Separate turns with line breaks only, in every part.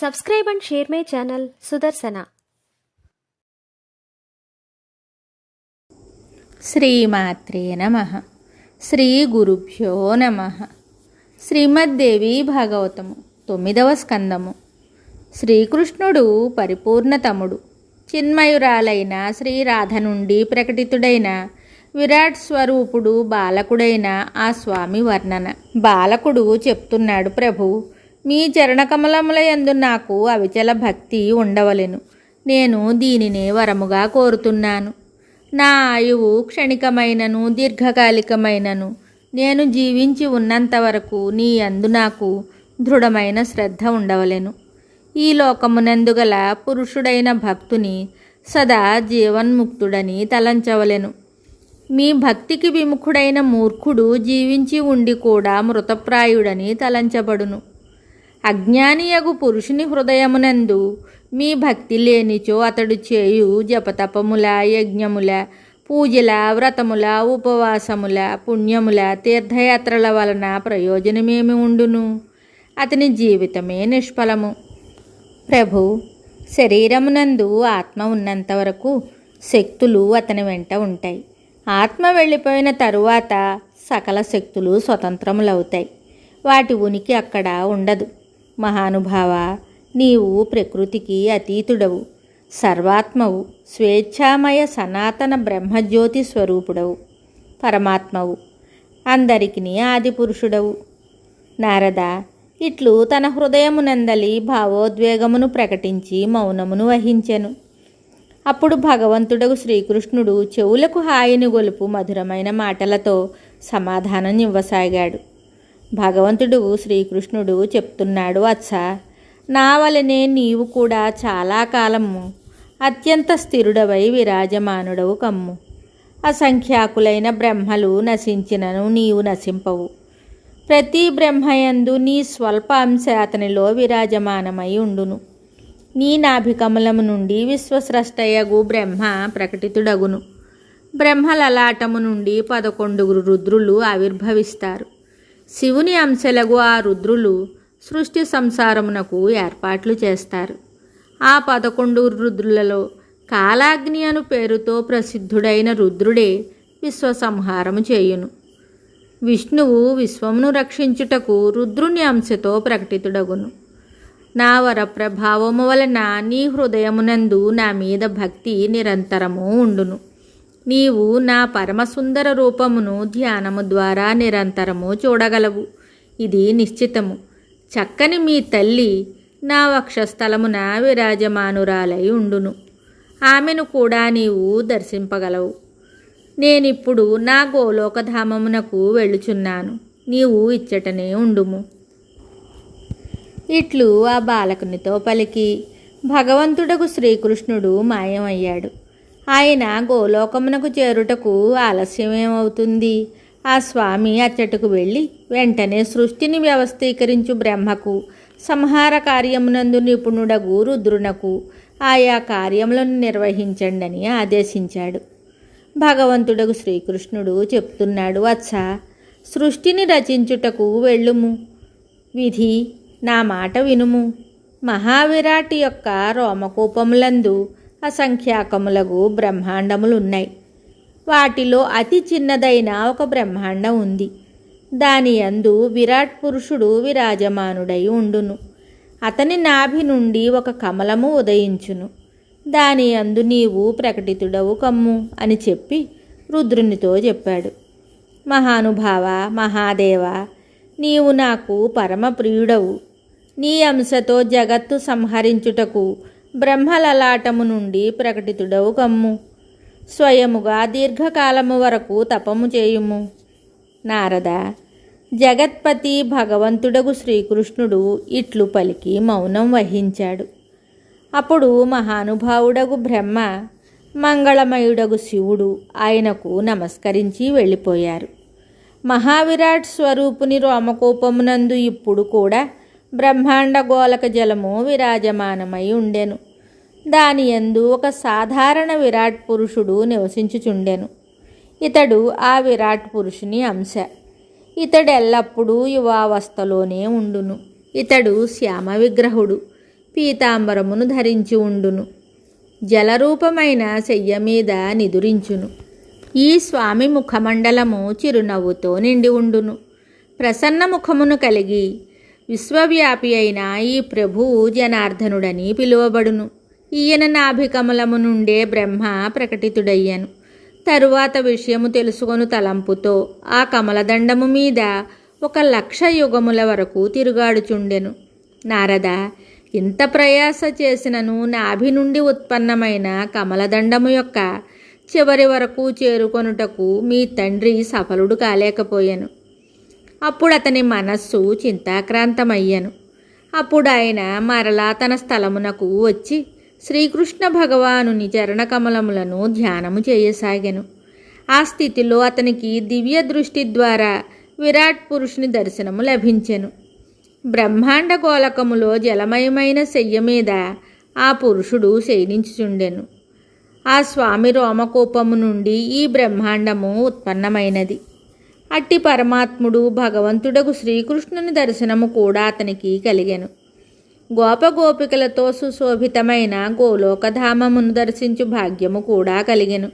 Subscribe and share my channel Sudarsana.
శ్రీమాత్రే నమః. శ్రీ గురుభ్యో నమః. శ్రీమద్దేవి భాగవతము 9వ స్కందము. శ్రీకృష్ణుడు పరిపూర్ణతముడు, చిన్మయురాలైన శ్రీరాధ నుండి ప్రకటితుడైన విరాట్ స్వరూపుడు బాలకుడైన ఆ స్వామి వర్ణన. బాలకుడు చెప్తున్నాడు, ప్రభు, మీ చరణకమలముల యందు నాకు అవిచల భక్తి ఉండవలెను. నేను దీనినే వరముగా కోరుతున్నాను. నా ఆయువు క్షణికమైనను దీర్ఘకాలికమైనను నేను జీవించి ఉన్నంతవరకు నీ యందు నాకు దృఢమైన శ్రద్ధ ఉండవలెను. ఈ లోకమునందు గల పురుషుడైన భక్తుని సదా జీవన్ముక్తుడని తలంచవలెను. మీ భక్తికి విముఖుడైన మూర్ఖుడు జీవించి ఉండి కూడా మృతప్రాయుడని తలంచబడును. అజ్ఞానియగు పురుషుని హృదయమునందు మీ భక్తి లేనిచో అతడు చేయు జపతపముల, యజ్ఞముల, పూజల, వ్రతముల, ఉపవాసముల, పుణ్యముల, తీర్థయాత్రల వలన ప్రయోజనమేమి ఉండును? అతని జీవితమే నిష్ఫలము. ప్రభు, శరీరమునందు ఆత్మ ఉన్నంత వరకు శక్తులు అతని వెంట ఉంటాయి. ఆత్మ వెళ్ళిపోయిన తరువాత సకల శక్తులు స్వతంత్రములవుతాయి. వాటి ఉనికి అక్కడ ఉండదు. మహానుభావ, నీవు ప్రకృతికి అతీతుడవు, సర్వాత్మవు, స్వేచ్ఛామయ సనాతన బ్రహ్మజ్యోతి స్వరూపుడవు, పరమాత్మవు, అందరికిని ఆదిపురుషుడవు. నారద ఇట్లు తన హృదయమునందలి భావోద్వేగమును ప్రకటించి మౌనమును వహించెను. అప్పుడు భగవంతుడగు శ్రీకృష్ణుడు చెవులకు హాయిని గొలుపు మధురమైన మాటలతో సమాధానం ఇవ్వసాగాడు. భగవంతుడు శ్రీకృష్ణుడు చెప్తున్నాడు, వత్స, నా వలనే నీవు కూడా చాలా కాలము అత్యంత స్థిరుడవై విరాజమానుడవు కమ్ము. అసంఖ్యాకులైన బ్రహ్మలు నశించినను నీవు నశింపవు. ప్రతి బ్రహ్మయందు నీ స్వల్ప అంశ అతనిలో విరాజమానమై ఉండును. నీ నాభికమలము నుండి విశ్వస్రష్టయగు బ్రహ్మ ప్రకటితుడగును. బ్రహ్మలలాటము నుండి 11 రుద్రులు ఆవిర్భవిస్తారు. శివుని అంశలగు ఆ రుద్రులు సృష్టి సంసారమునకు ఏర్పాట్లు చేస్తారు. ఆ 11 రుద్రులలో కాలాగ్ని అను పేరుతో ప్రసిద్ధుడైన రుద్రుడే విశ్వసంహారము చేయును. విష్ణువు విశ్వమును రక్షించుటకు రుద్రుని అంశతో ప్రకటితుడగును. నా వరప్రభావము వలన నీ హృదయమునందు నా మీద భక్తి నిరంతరము ఉండును. నీవు నా పరమసుందర రూపమును ధ్యానము ద్వారా నిరంతరము చూడగలవు. ఇది నిశ్చితము. చక్కని మీ తల్లి నా వక్షస్థలమున విరాజమానురాలై ఉండును. ఆమెను కూడా నీవు దర్శింపగలవు. నేనిప్పుడు నా గోలోకధామమునకు వెళ్ళుచున్నాను. నీవు ఇచ్చటనే ఉండుము. ఇట్లు ఆ బాలకునితో పలికి భగవంతుడకు శ్రీకృష్ణుడు మాయమయ్యాడు. ఆయన గోలోకమునకు చేరుటకు ఆలస్యమేమవుతుంది? ఆ స్వామి అచ్చటకు వెళ్ళి వెంటనే సృష్టిని వ్యవస్థీకరించు బ్రహ్మకు, సంహార కార్యమునందు నిపుణుడగు రుద్రునకు ఆయా కార్యములను నిర్వహించండి అని ఆదేశించాడు. భగవంతుడగు శ్రీకృష్ణుడు చెప్తున్నాడు, వత్స, సృష్టిని రచించుటకు వెళ్ళుము. విధి, నా మాట వినుము. మహావిరాట్ యొక్క రోమకూపములందు అసంఖ్యాకములగు బ్రహ్మాండములున్నాయి. వాటిలో అతి చిన్నదైన ఒక బ్రహ్మాండం ఉంది. దాని యందు విరాట్ పురుషుడు విరాజమానుడై ఉండును. అతని నాభి నుండి ఒక కమలము ఉదయించును. దాని యందు నీవు ప్రకటితుడవు కమ్ము అని చెప్పి రుద్రునితో చెప్పాడు. మహానుభావ, మహాదేవ, నీవు నాకు పరమ ప్రియుడవు. నీ అంశతో జగత్తు సంహరించుటకు బ్రహ్మలలాటము నుండి ప్రకటితుడవు కమ్ము. స్వయముగా దీర్ఘకాలము వరకు తపము చేయుము. నారద, జగత్పతి భగవంతుడగు శ్రీకృష్ణుడు ఇట్లు పలికి మౌనం వహించాడు. అప్పుడు మహానుభావుడగు బ్రహ్మ, మంగళమయుడగు శివుడు ఆయనకు నమస్కరించి వెళ్ళిపోయారు. మహావిరాట్ స్వరూపుని రోమకూపమునందు ఇప్పుడు కూడా బ్రహ్మాండ గోలక జలము విరాజమానమై ఉండెను. దాని యందు ఒక సాధారణ విరాట్ పురుషుడు నివసించుచుండెను. ఇతడు ఆ విరాట్ పురుషుని అంశ. ఇతడెల్లప్పుడూ యువావస్థలోనే ఉండును. ఇతడు శ్యామ విగ్రహుడు. పీతాంబరమును ధరించి ఉండును. జలరూపమైన శయ్య మీద నిదురించును. ఈ స్వామి ముఖమండలము చిరునవ్వుతో నిండి ఉండును. ప్రసన్న ముఖమును కలిగి విశ్వవ్యాపి అయిన ఈ ప్రభువు జనార్దనుడని పిలువబడును. ఈయన నాభికమలము నుండే బ్రహ్మ ప్రకటితుడయ్యను. తరువాత విషయము తెలుసుకొను తలంపుతో ఆ కమలదండము మీద 1,00,000 యుగముల వరకు తిరుగాడుచుండెను. నారద, ఇంత ప్రయాస చేసినను నాభి నుండి ఉత్పన్నమైన కమలదండము యొక్క చివరి వరకు చేరుకొనుటకు మీ తండ్రి సఫలుడు కాలేకపోయాను. అప్పుడు అతని మనస్సు చింతాక్రాంతమయ్యను. అప్పుడు ఆయన మరలా తన స్థలమునకు వచ్చి శ్రీకృష్ణ భగవానుని చరణకమలములను ధ్యానము చేయసాగెను. ఆ స్థితిలో అతనికి దివ్య దృష్టి ద్వారా విరాట్ పురుషుని దర్శనము లభించెను. బ్రహ్మాండ గోళకములో జలమయమైన శయ్య మీద ఆ పురుషుడు శయనించుచుండెను. ఆ స్వామి రోమకూపము నుండి ఈ బ్రహ్మాండము ఉత్పన్నమైనది. అట్టి పరమాత్ముడు భగవంతుడగు శ్రీకృష్ణుని దర్శనము కూడా అతనికి కలిగెను. గోపగోపికలతో సుశోభితమైన గోలోకధామమును దర్శించు భాగ్యము కూడా కలిగెను.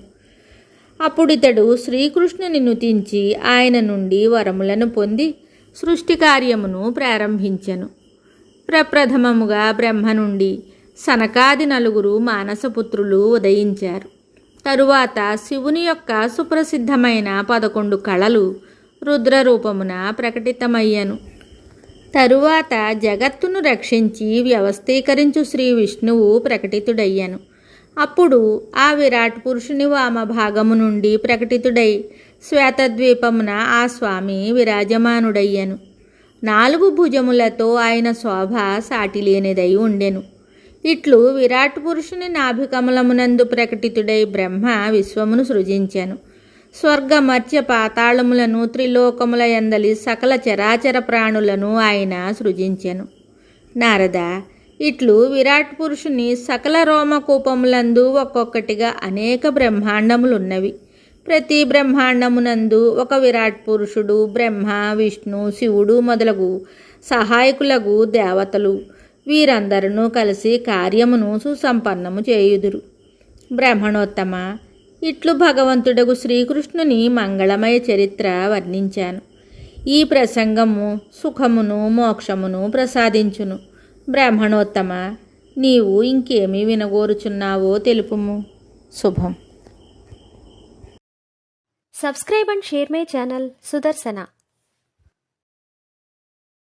అప్పుడితడు శ్రీకృష్ణుని నుతించి ఆయన నుండి వరములను పొంది సృష్టి కార్యమును ప్రారంభించెను. ప్రప్రథమముగా బ్రహ్మ నుండి సనకాది 4 మానసపుత్రులు ఉదయించారు. తరువాత శివుని యొక్క సుప్రసిద్ధమైన 11 కళలు రుద్రరూపమున ప్రకటితమయ్యను. తరువాత జగత్తును రక్షించి వ్యవస్థీకరించు శ్రీ విష్ణువు ప్రకటితుడయ్యను. అప్పుడు ఆ విరాట్ పురుషుని వామభాగము నుండి ప్రకటితుడై శ్వేతద్వీపమున ఆ స్వామి విరాజమానుడయ్యను. 4 భుజములతో ఆయన శోభ సాటిలేనిదై ఉండెను. ఇట్లు విరాట్ పురుషుని నాభికమలమునందు ప్రకటితుడై బ్రహ్మ విశ్వమును సృజించెను. స్వర్గ మర్త్య పాతాళములను త్రిలోకముల యందలి సకల చరాచర ప్రాణులను ఆయన సృజించెను. నారద, ఇట్లు విరాట్ పురుషుని సకల రోమకూపములందు ఒక్కొక్కటిగా అనేక బ్రహ్మాండములున్నవి. ప్రతి బ్రహ్మాండమునందు ఒక విరాట్ పురుషుడు, బ్రహ్మ, విష్ణు, శివుడు మొదలగు సహాయకులగు దేవతలు వీరందరూ కలిసి కార్యమును సుసంపన్నము చేయుదురు. బ్రహ్మణోత్తమ, ఇట్లు భగవంతుడగు శ్రీకృష్ణుని మంగళమయ చరిత్ర వర్ణించాను. ఈ ప్రసంగము సుఖమును మోక్షమును ప్రసాదించును. బ్రాహ్మణోత్తమ, నీవు ఇంకేమి వినగోరుచున్నావో తెలుపుము. శుభం.
Subscribe and share my channel Sudarsana.